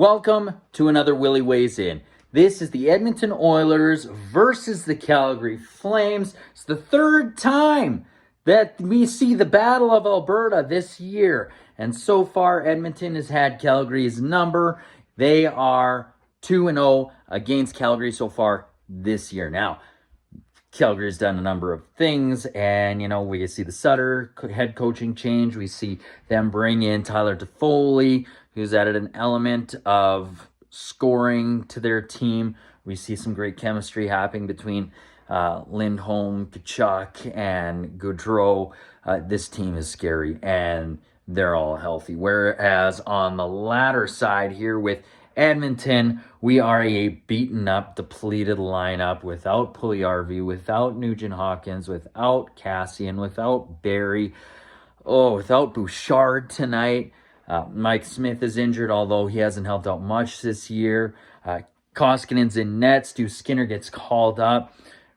Welcome to another Willy Weighs In. This is the Edmonton Oilers versus the Calgary Flames. It's the third time that we see the Battle of Alberta this year. And so far, Edmonton has had Calgary's number. They are 2-0 against Calgary so far this year. Now, Calgary's done a number of things, and, we see the Sutter head coaching change. We see them bring in Tyler Toffoli, who's added an element of scoring to their team. We see some great chemistry happening between Lindholm, Tkachuk, and Gaudreau. This team is scary, and they're all healthy. Whereas on the latter side here with Edmonton, we are a beaten-up, depleted lineup without Puljujarvi, without Nugent-Hopkins, without Cassian, without Barrie, without Bouchard tonight. Mike Smith is injured, although he hasn't helped out much this year. Koskinen's in net. Stu Skinner gets called up.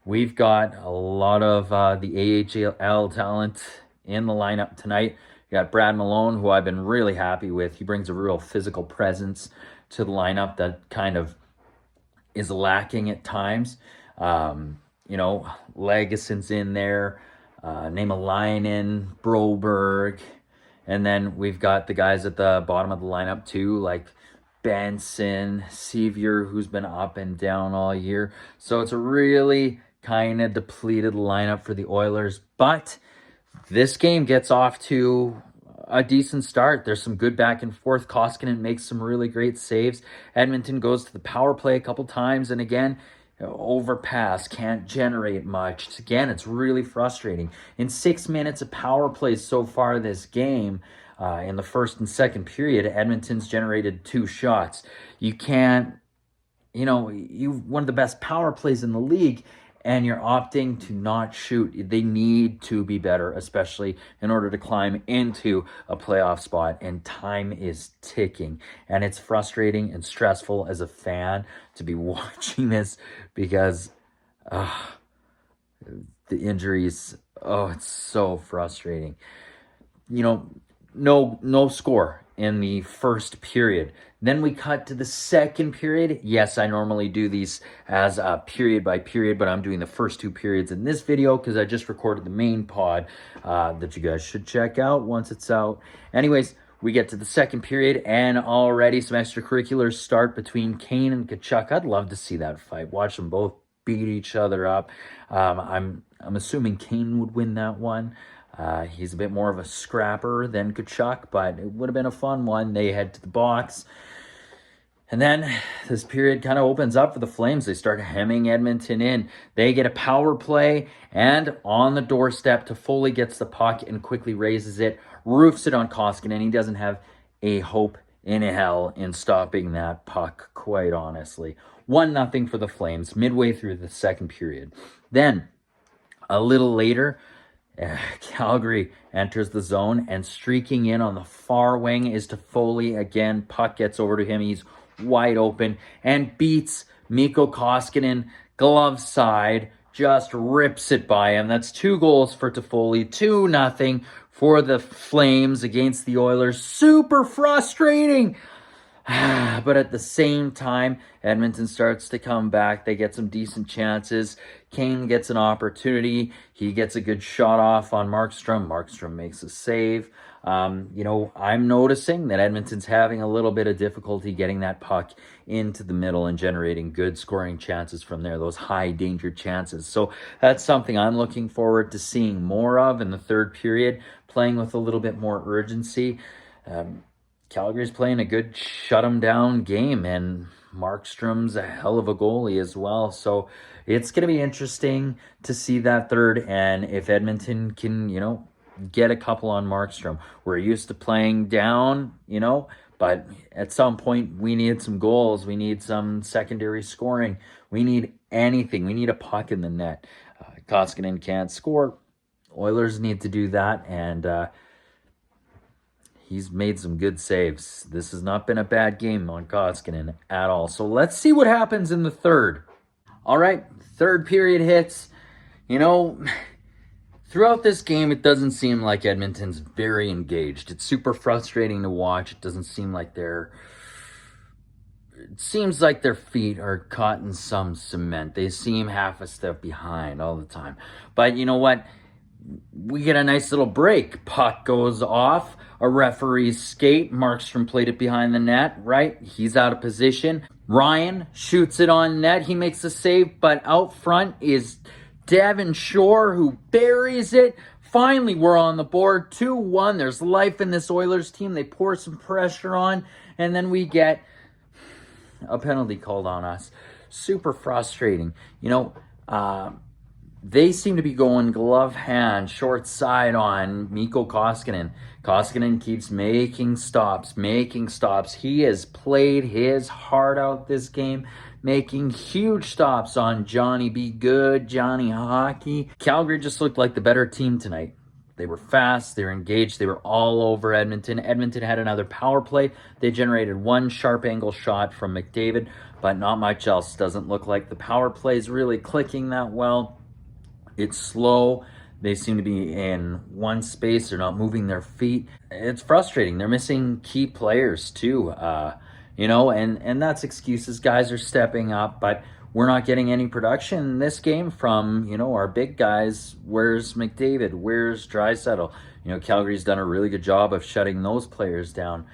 We've got a lot of the AHL talent in the lineup tonight. You got Brad Malone, who I've been really happy with. He brings a real physical presence to the lineup that kind of is lacking at times. Legason's in there. Naimalainen, Broberg. And then we've got the guys at the bottom of the lineup too, like Benson, Sevier, who's been up and down all year. So it's a really kind of depleted lineup for the Oilers. But this game gets off to a decent start. There's some good back and forth. Koskinen makes some really great saves. Edmonton goes to the power play a couple times, and again, overpass, can't generate much. Again, it's really frustrating. In 6 minutes of power plays so far this game, in the first and second period, Edmonton's generated 2 shots. You can't, you one of the best power plays in the league, and you're opting to not shoot. They need to be better, especially in order to climb into a playoff spot, and time is ticking. And it's frustrating and stressful as a fan to be watching this because the injuries, it's so frustrating. No score in the first period. Then we cut to the second period. Yes, I normally do these as period by period, but I'm doing the first 2 periods in this video because I just recorded the main pod that you guys should check out once it's out. Anyways, we get to the second period, and already some extracurriculars start between Kane and Tkachuk. I'd love to see that fight. Watch them both beat each other up. I'm assuming Kane would win that one. He's a bit more of a scrapper than Tkachuk, but it would have been a fun one. They head to the box. And then this period kind of opens up for the Flames. They start hemming Edmonton in. They get a power play, and on the doorstep, Toffoli gets the puck and quickly raises it, roofs it on Koskinen. He doesn't have a hope in hell in stopping that puck, quite honestly. 1-0 for the Flames midway through the second period. Then, a little later, Calgary enters the zone, and streaking in on the far wing is Toffoli. Again, puck gets over to him. He's wide open and beats Mikko Koskinen glove side, just rips it by him. That's 2 goals for Toffoli, 2-0 for the Flames against the Oilers. Super frustrating. But at the same time, Edmonton starts to come back. They get some decent chances. Kane gets an opportunity. He gets a good shot off on Markstrom. Markstrom makes a save. I'm noticing that Edmonton's having a little bit of difficulty getting that puck into the middle and generating good scoring chances from there, those high danger chances. So that's something I'm looking forward to seeing more of in the third period, playing with a little bit more urgency. Calgary's playing a good shut-'em-down game, and Markstrom's a hell of a goalie as well. So it's going to be interesting to see that third, and if Edmonton can, get a couple on Markstrom. We're used to playing down, but at some point we need some goals. We need some secondary scoring. We need anything. We need a puck in the net. Koskinen can't score. Oilers need to do that, and he's made some good saves. This has not been a bad game on Koskinen at all. So let's see what happens in the third. All right, third period hits. Throughout this game, it doesn't seem like Edmonton's very engaged. It's super frustrating to watch. It doesn't seem like they're it seems like their feet are caught in some cement. They seem half a step behind all the time. But you know what? We get a nice little break. Puck goes off. A referee's skate. Markstrom played it behind the net, right? He's out of position. Ryan shoots it on net. He makes a save, but out front is Devin Shore, who buries it. Finally, we're on the board. 2-1. There's life in this Oilers team. They pour some pressure on, and then we get a penalty called on us. Super frustrating. You know, they seem to be going glove hand, short side on Mikko Koskinen. Koskinen keeps making stops. He has played his heart out this game, making huge stops on Johnny Be Good, Johnny Hockey. Calgary just looked like the better team tonight. They were fast, they were engaged, they were all over Edmonton. Edmonton had another power play. They generated one sharp angle shot from McDavid, but not much else. Doesn't look like the power play is really clicking that well. It's slow. They seem to be in one space. They're not moving their feet. It's frustrating. They're missing key players too, you know, and that's excuses. Guys are stepping up, but we're not getting any production in this game from, you know, our big guys. Where's McDavid? Where's Draisaitl? You know, Calgary's done a really good job of shutting those players down.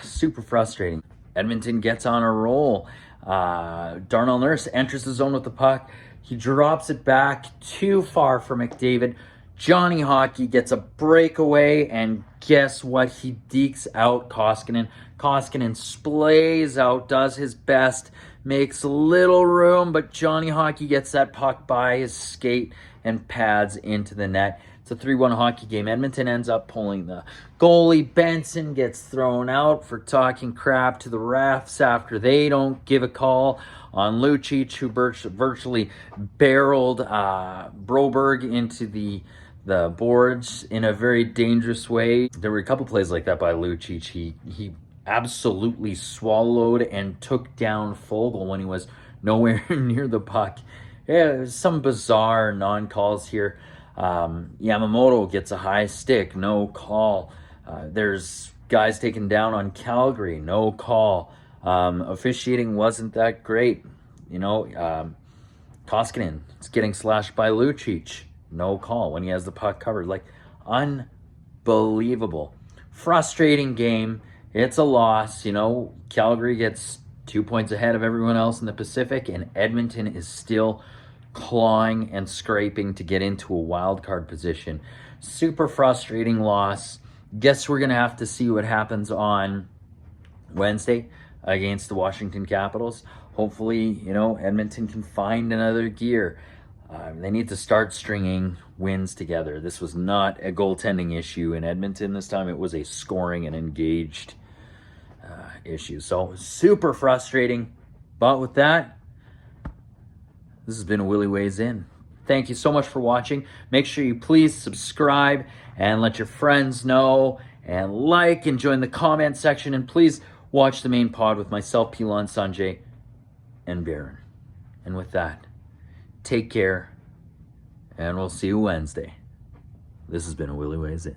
Super frustrating. Edmonton gets on a roll. Darnell Nurse enters the zone with the puck. He drops it back too far for McDavid. Johnny Hockey gets a breakaway, and guess what? He dekes out Koskinen. Koskinen splays out, does his best, makes little room, but Johnny Hockey gets that puck by his skate and pads into the net. It's a 3-1 hockey game. Edmonton ends up pulling the goalie. Benson gets thrown out for talking crap to the refs after they don't give a call on Lucic, who virtually barreled Broberg into the boards in a very dangerous way. There were a couple plays like that by Lucic. He absolutely swallowed and took down Fogle when he was nowhere near the puck. Yeah, there's some bizarre non-calls here. Yamamoto gets a high stick, no call. There's guys taken down on Calgary, no call. Officiating wasn't that great. You know, Koskinen is getting slashed by Lucic, no call when he has the puck covered. Like, unbelievable. Frustrating game. It's a loss. You know, Calgary gets 2 points ahead of everyone else in the Pacific, and Edmonton is still clawing and scraping to get into a wild card position. Super frustrating loss. Guess we're going to have to see what happens on Wednesday against the Washington Capitals. Hopefully, you know, Edmonton can find another gear. They need to start stringing wins together. This was not a goaltending issue in Edmonton this time. It was a scoring and engaged issue. So super frustrating. But with that, this has been a Willy Weighs In. Thank you so much for watching. Make sure you please subscribe and let your friends know, and like and join the comment section, and please watch the main pod with myself, Pilon, Sanjay, and Baron. And with that, take care, and we'll see you Wednesday. This has been a Willy Weighs In.